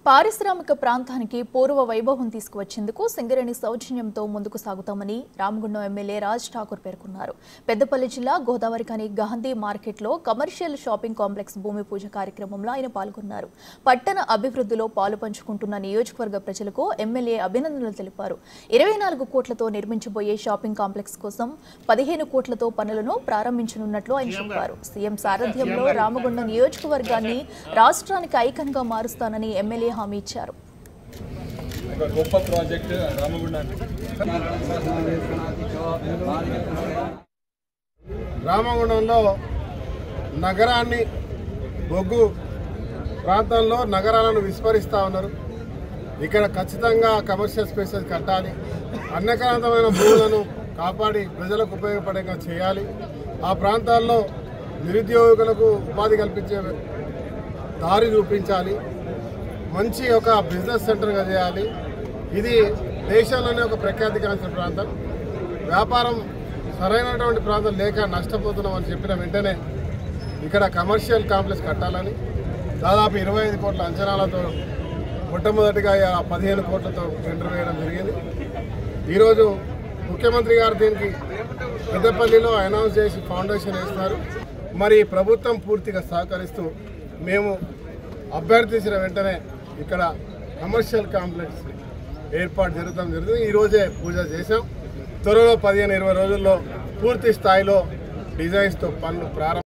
పారిశ్రామిక ప్రాంతానికి పూర్వ వైభవం తీసుకువచ్చేందుకు సింగరేణి సౌజన్యంతో ముందుకు సాగుతామని రామగుండం ఎమ్మెల్యే రాజ్ ఠాకూర్ పేర్కొన్నారు. పెద్దపల్లి జిల్లా గోదావరిఖని గాంధీ మార్కెట్లో కమర్షియల్ షాపింగ్ కాంప్లెక్స్ భూమి పూజ కార్యక్రమంలో ఆయన పాల్గొన్నారు. పట్టణ అభివృద్ధిలో పాలు పంచుకుంటున్న నియోజకవర్గ ప్రజలకు ఎమ్మెల్యే అభినందనలు తెలిపారు. 24 కోట్లతో నిర్మించబోయే షాపింగ్ కాంప్లెక్స్ కోసం 15 కోట్లతో పనులను ప్రారంభించనున్నట్లు ఆయన చెప్పారు. సీఎం సారథ్యంలో రామగుండం నియోజకవర్గాన్ని రాష్ట్రానికి ఐకాన్గా మారుస్తానని ఎమ్మెల్యే హామీ ఇచ్చారు. రామగుండంలో నగరాన్ని బొగ్గు ప్రాంతాల్లో నగరాలను విస్మరిస్తూ ఉన్నారు. ఇక్కడ ఖచ్చితంగా కమర్షియల్ స్పేసెస్ కట్టాలి, అన్యక్రాంతమైన భూములను కాపాడి ప్రజలకు ఉపయోగపడేలా చేయాలి. ఆ ప్రాంతాల్లో నిరుద్యోగులకు ఉపాధి కల్పించే దారి చూపించాలి. మంచి ఒక బిజినెస్ సెంటర్గా చేయాలి. ఇది దేశంలోనే ఒక ప్రఖ్యాతిగాంచిన ప్రాంతం. వ్యాపారం సరైనటువంటి ప్రాంతం లేక నష్టపోతున్నామని చెప్పిన వెంటనే ఇక్కడ కమర్షియల్ కాంప్లెక్స్ కట్టాలని దాదాపు 25 కోట్ల అంచనాలతో మొట్టమొదటిగా 15 కోట్లతో టెండర్ వేయడం జరిగింది. ఈరోజు ముఖ్యమంత్రి గారు దీనికి పెద్దపల్లిలో అనౌన్స్ చేసి ఫౌండేషన్ వేస్తున్నారు. మరి ప్రభుత్వం పూర్తిగా సహకరిస్తూ మేము అభ్యర్థించిన వెంటనే ఇక్కడ కమర్షియల్ కాంప్లెక్స్ ఏర్పాటు జరుగుతుంది. ఈరోజే పూజ చేశాం. త్వరలో 15-20 రోజుల్లో పూర్తి స్థాయిలో డిజైన్స్తో పనులు ప్రారంభం